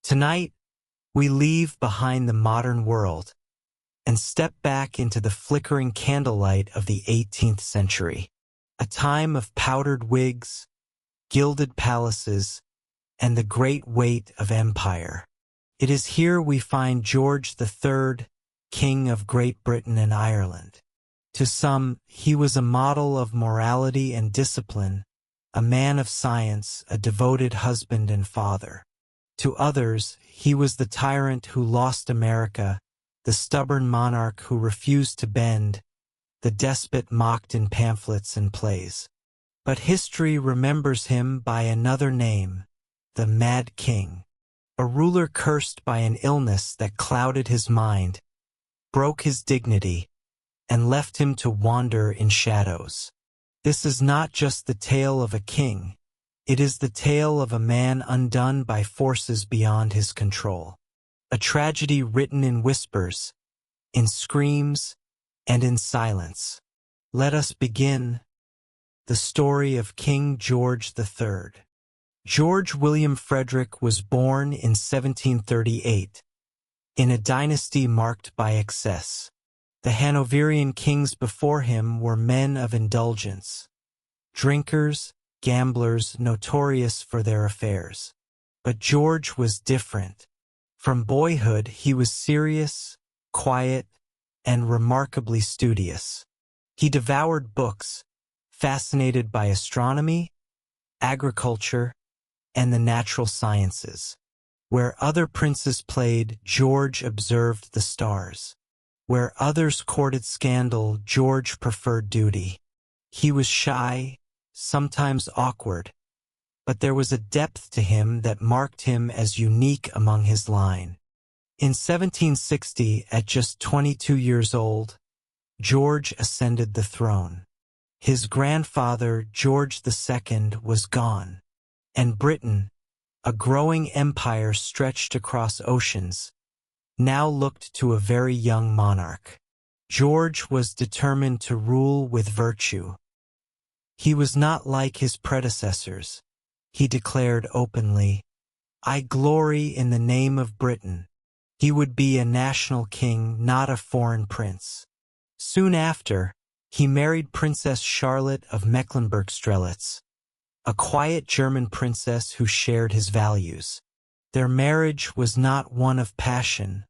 Tonight, we leave behind the modern world and step back into the flickering candlelight of the 18th century, a time of powdered wigs, gilded palaces, and the great weight of empire. It is here we find George III, King of Great Britain and Ireland. To some, he was a model of morality and discipline, a man of science, a devoted husband and father. To others, he was the tyrant who lost America, the stubborn monarch who refused to bend, the despot mocked in pamphlets and plays. But history remembers him by another name, the Mad King, a ruler cursed by an illness that clouded his mind, broke his dignity, and left him to wander in shadows. This is not just the tale of a king, it is the tale of a man undone by forces beyond his control. A tragedy written in whispers, in screams, and in silence. Let us begin the story of King George III. George William Frederick was born in 1738, in a dynasty marked by excess. The Hanoverian kings before him were men of indulgence, drinkers, gamblers notorious for their affairs. But George was different. From boyhood, he was serious, quiet, and remarkably studious. He devoured books, fascinated by astronomy, agriculture, and the natural sciences. Where other princes played, George observed the stars. Where others courted scandal, George preferred duty. He was shy, sometimes awkward, but there was a depth to him that marked him as unique among his line. In 1760, at just 22 years old, George ascended the throne. His grandfather, George II, was gone, and Britain, a growing empire stretched across oceans, now looked to a very young monarch. George was determined to rule with virtue. He was not like his predecessors. He declared openly, "I glory in the name of Britain." He would be a national king, not a foreign prince. Soon after, he married Princess Charlotte of Mecklenburg-Strelitz, a quiet German princess who shared his values. Their marriage was not one of passion,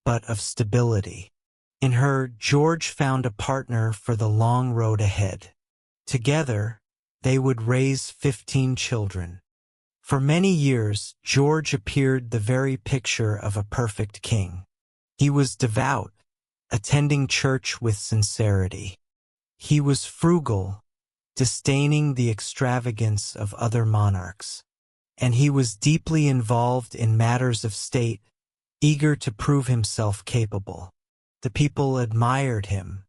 but of stability. In her, George found a partner for the long road ahead. Together, they would raise 15 children. For many years, George appeared the very picture of a perfect king. He was devout, attending church with sincerity. He was frugal, disdaining the extravagance of other monarchs. And he was deeply involved in matters of state, eager to prove himself capable. The people admired him.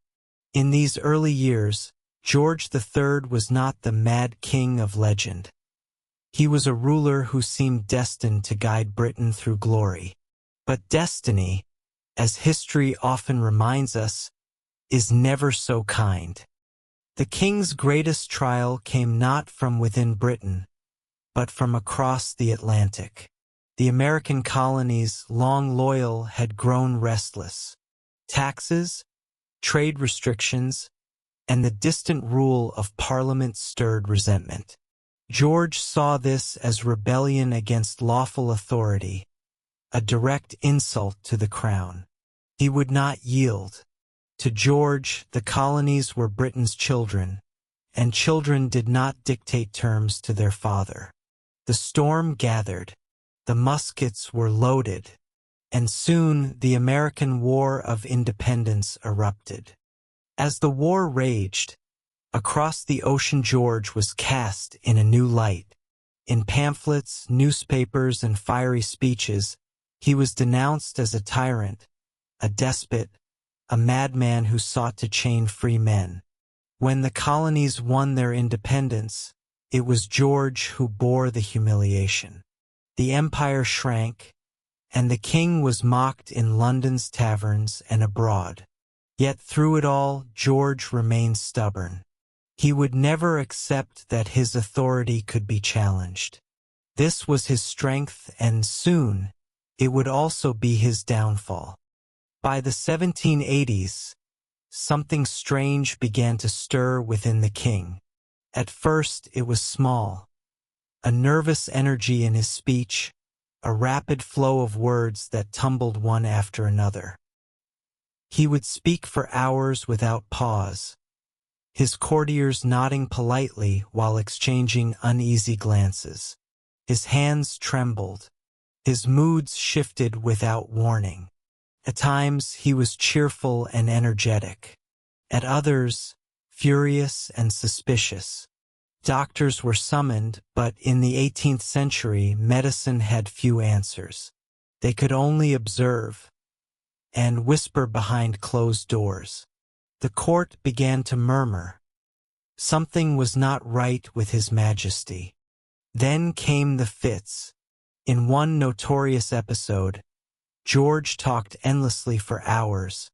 In these early years, George III was not the mad king of legend. He was a ruler who seemed destined to guide Britain through glory. But destiny, as history often reminds us, is never so kind. The king's greatest trial came not from within Britain, but from across the Atlantic. The American colonies, long loyal, had grown restless. Taxes, trade restrictions, and the distant rule of Parliament stirred resentment. George saw this as rebellion against lawful authority, a direct insult to the crown. He would not yield. To George, the colonies were Britain's children, and children did not dictate terms to their father. The storm gathered, the muskets were loaded, and soon the American War of Independence erupted. As the war raged, across the ocean George was cast in a new light. In pamphlets, newspapers, and fiery speeches, he was denounced as a tyrant, a despot, a madman who sought to chain free men. When the colonies won their independence, it was George who bore the humiliation. The empire shrank, and the king was mocked in London's taverns and abroad. Yet through it all, George remained stubborn. He would never accept that his authority could be challenged. This was his strength, and soon, it would also be his downfall. By the 1780s, something strange began to stir within the king. At first, it was small. A nervous energy in his speech, a rapid flow of words that tumbled one after another. He would speak for hours without pause, his courtiers nodding politely while exchanging uneasy glances. His hands trembled. His moods shifted without warning. At times, he was cheerful and energetic. At others, furious and suspicious. Doctors were summoned, but in the 18th century, medicine had few answers. They could only observe and whisper behind closed doors. The court began to murmur. Something was not right with His Majesty. Then came the fits. In one notorious episode, George talked endlessly for hours,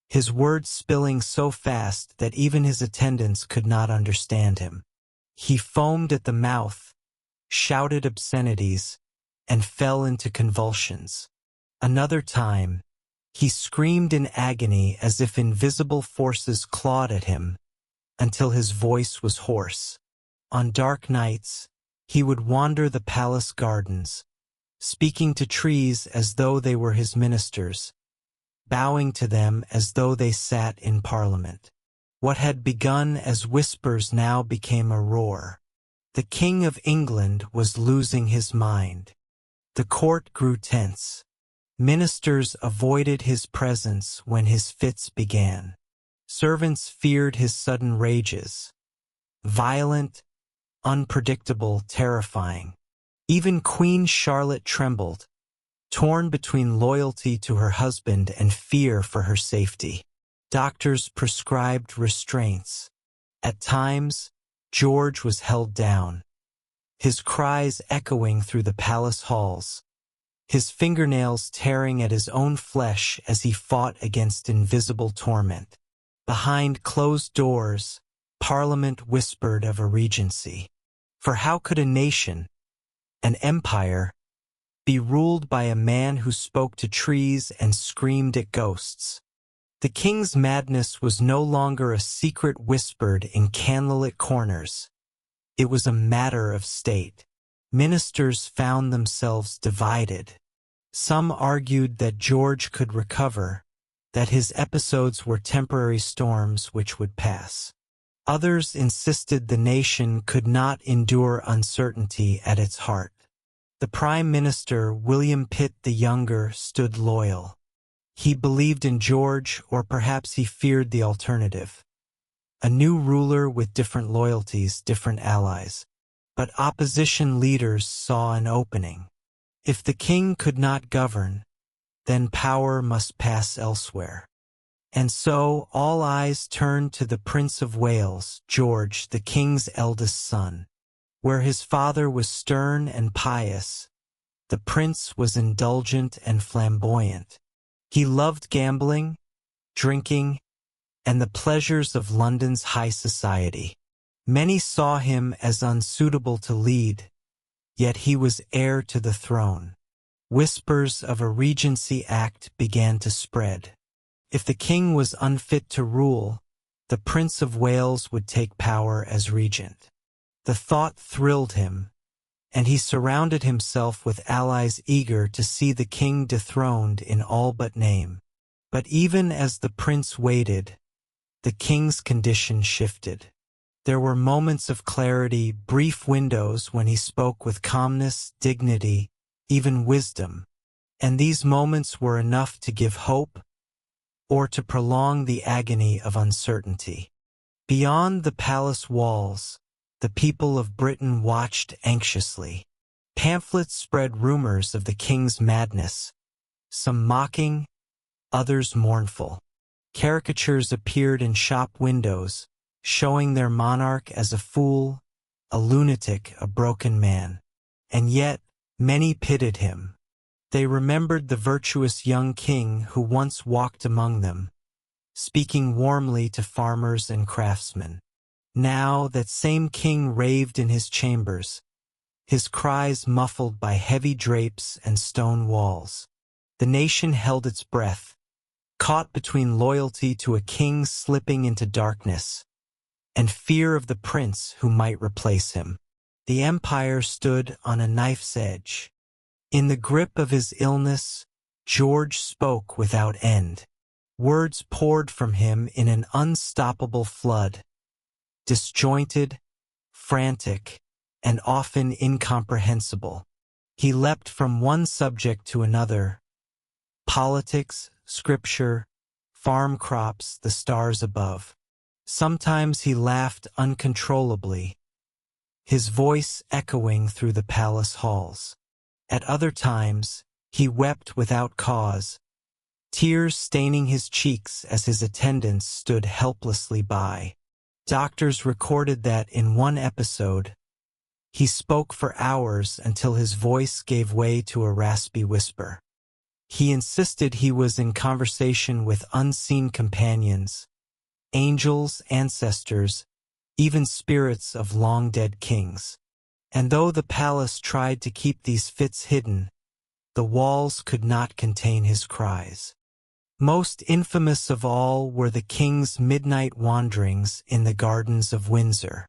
his words spilling so fast that even his attendants could not understand him. He foamed at the mouth, shouted obscenities, and fell into convulsions. Another time, he screamed in agony as if invisible forces clawed at him, until his voice was hoarse. On dark nights, he would wander the palace gardens, speaking to trees as though they were his ministers, bowing to them as though they sat in parliament. What had begun as whispers now became a roar. The King of England was losing his mind. The court grew tense. Ministers avoided his presence when his fits began. Servants feared his sudden rages. Violent, unpredictable, terrifying. Even Queen Charlotte trembled, torn between loyalty to her husband and fear for her safety. Doctors prescribed restraints. At times, George was held down, his cries echoing through the palace halls, his fingernails tearing at his own flesh as he fought against invisible torment. Behind closed doors, Parliament whispered of a regency. For how could a nation, an empire, be ruled by a man who spoke to trees and screamed at ghosts? The king's madness was no longer a secret whispered in candlelit corners. It was a matter of state. Ministers found themselves divided. Some argued that George could recover, that his episodes were temporary storms which would pass. Others insisted the nation could not endure uncertainty at its heart. The Prime Minister, William Pitt the Younger, stood loyal. He believed in George, or perhaps he feared the alternative. A new ruler with different loyalties, different allies. But opposition leaders saw an opening. If the king could not govern, then power must pass elsewhere. And so all eyes turned to the Prince of Wales, George, the king's eldest son. Where his father was stern and pious, the prince was indulgent and flamboyant. He loved gambling, drinking, and the pleasures of London's high society. Many saw him as unsuitable to lead, yet he was heir to the throne. Whispers of a Regency Act began to spread. If the king was unfit to rule, the Prince of Wales would take power as regent. The thought thrilled him, and he surrounded himself with allies eager to see the king dethroned in all but name. But even as the prince waited, the king's condition shifted. There were moments of clarity, brief windows when he spoke with calmness, dignity, even wisdom, and these moments were enough to give hope or to prolong the agony of uncertainty. Beyond the palace walls, the people of Britain watched anxiously. Pamphlets spread rumors of the king's madness, some mocking, others mournful. Caricatures appeared in shop windows, showing their monarch as a fool, a lunatic, a broken man. And yet, many pitied him. They remembered the virtuous young king who once walked among them, speaking warmly to farmers and craftsmen. Now that same king raved in his chambers, his cries muffled by heavy drapes and stone walls. The nation held its breath, caught between loyalty to a king slipping into darkness and fear of the prince who might replace him. The empire stood on a knife's edge. In the grip of his illness, George spoke without end. Words poured from him in an unstoppable flood, disjointed, frantic, and often incomprehensible. He leapt from one subject to another: politics, scripture, farm crops, the stars above. Sometimes he laughed uncontrollably, his voice echoing through the palace halls. At other times, he wept without cause, tears staining his cheeks as his attendants stood helplessly by. Doctors recorded that in one episode, he spoke for hours until his voice gave way to a raspy whisper. He insisted he was in conversation with unseen companions, angels, ancestors, even spirits of long-dead kings. And though the palace tried to keep these fits hidden, the walls could not contain his cries. Most infamous of all were the king's midnight wanderings in the gardens of Windsor.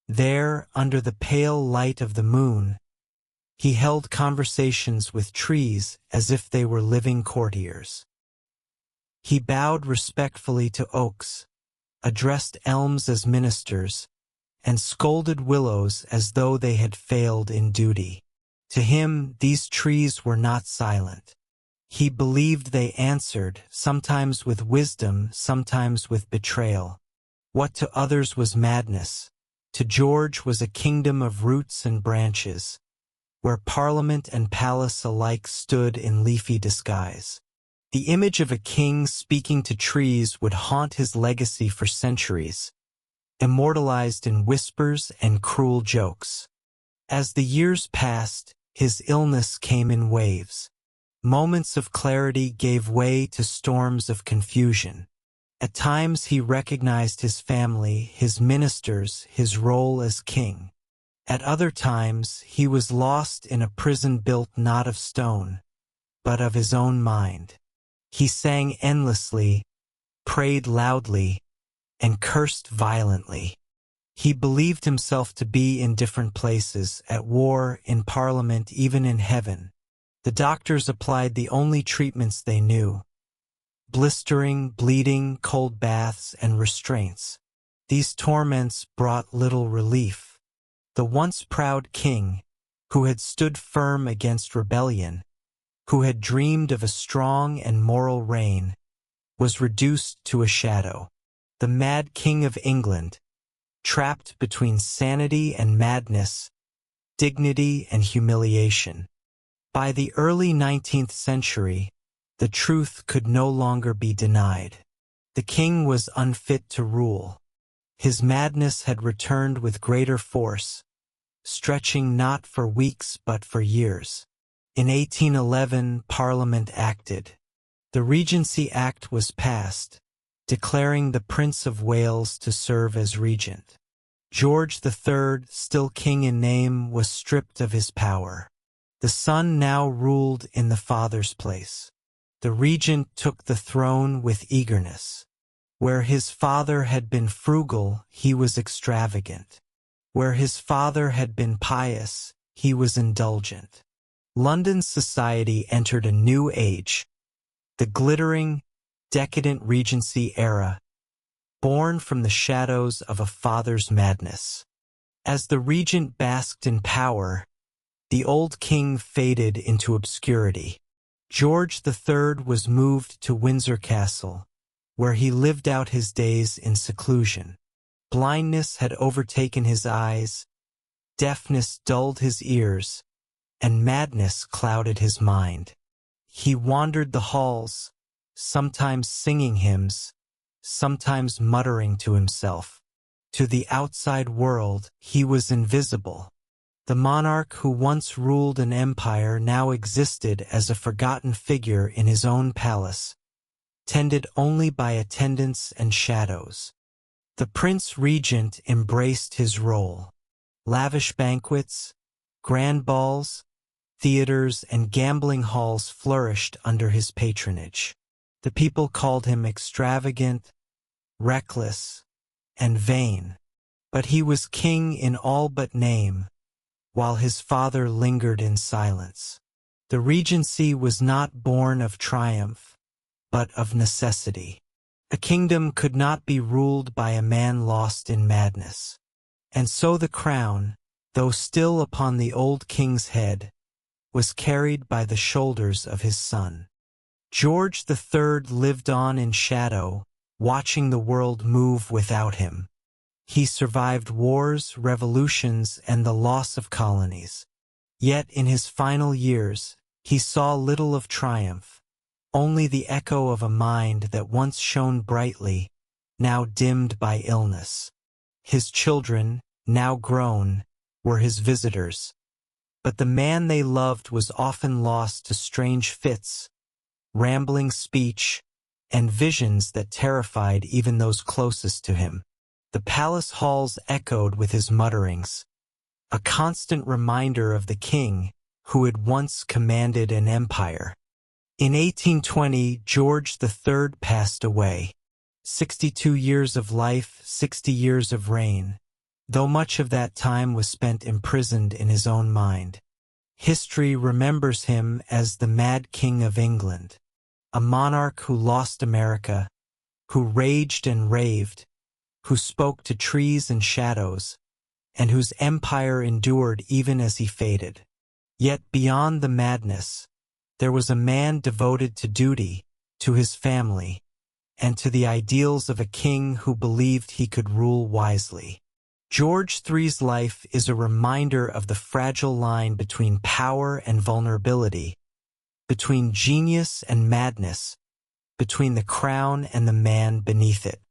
There, under the pale light of the moon, he held conversations with trees as if they were living courtiers. He bowed respectfully to oaks, addressed elms as ministers, and scolded willows as though they had failed in duty. To him, these trees were not silent. He believed they answered, sometimes with wisdom, sometimes with betrayal. What to others was madness, to George was a kingdom of roots and branches, where parliament and palace alike stood in leafy disguise. The image of a king speaking to trees would haunt his legacy for centuries, immortalized in whispers and cruel jokes. As the years passed, his illness came in waves. Moments of clarity gave way to storms of confusion. At times he recognized his family, his ministers, his role as king. At other times he was lost in a prison built not of stone, but of his own mind. He sang endlessly, prayed loudly, and cursed violently. He believed himself to be in different places, at war, in parliament, even in heaven. The doctors applied the only treatments they knew: blistering, bleeding, cold baths, and restraints. These torments brought little relief. The once proud king, who had stood firm against rebellion, who had dreamed of a strong and moral reign, was reduced to a shadow. The mad king of England, trapped between sanity and madness, dignity and humiliation. By the early 19th century, the truth could no longer be denied. The king was unfit to rule. His madness had returned with greater force, stretching not for weeks but for years. In 1811, Parliament acted. The Regency Act was passed, declaring the Prince of Wales to serve as regent. George III, still king in name, was stripped of his power. The son now ruled in the father's place. The regent took the throne with eagerness. Where his father had been frugal, he was extravagant. Where his father had been pious, he was indulgent. London's society entered a new age, the glittering, decadent Regency era, born from the shadows of a father's madness. As the regent basked in power, the old king faded into obscurity. George III was moved to Windsor Castle, where he lived out his days in seclusion. Blindness had overtaken his eyes, deafness dulled his ears, and madness clouded his mind. He wandered the halls, sometimes singing hymns, sometimes muttering to himself. To the outside world, he was invisible. The monarch who once ruled an empire now existed as a forgotten figure in his own palace, tended only by attendants and shadows. The Prince Regent embraced his role. Lavish banquets, Grand balls, theaters, and gambling halls flourished under his patronage. The people called him extravagant, reckless, and vain. But he was king in all but name, while his father lingered in silence. The regency was not born of triumph, but of necessity. A kingdom could not be ruled by a man lost in madness. And so the crown, though still upon the old king's head, was carried by the shoulders of his son. George III lived on in shadow, watching the world move without him. He survived wars, revolutions, and the loss of colonies. Yet in his final years, he saw little of triumph, only the echo of a mind that once shone brightly, now dimmed by illness. His children, now grown, were his visitors. But the man they loved was often lost to strange fits, rambling speech, and visions that terrified even those closest to him. The palace halls echoed with his mutterings, a constant reminder of the king who had once commanded an empire. In 1820, George III passed away. 62 years of life, 60 years of reign, though much of that time was spent imprisoned in his own mind. History remembers him as the Mad King of England, a monarch who lost America, who raged and raved, who spoke to trees and shadows, and whose empire endured even as he faded. Yet beyond the madness, there was a man devoted to duty, to his family, and to the ideals of a king who believed he could rule wisely. George III's life is a reminder of the fragile line between power and vulnerability, between genius and madness, between the crown and the man beneath it.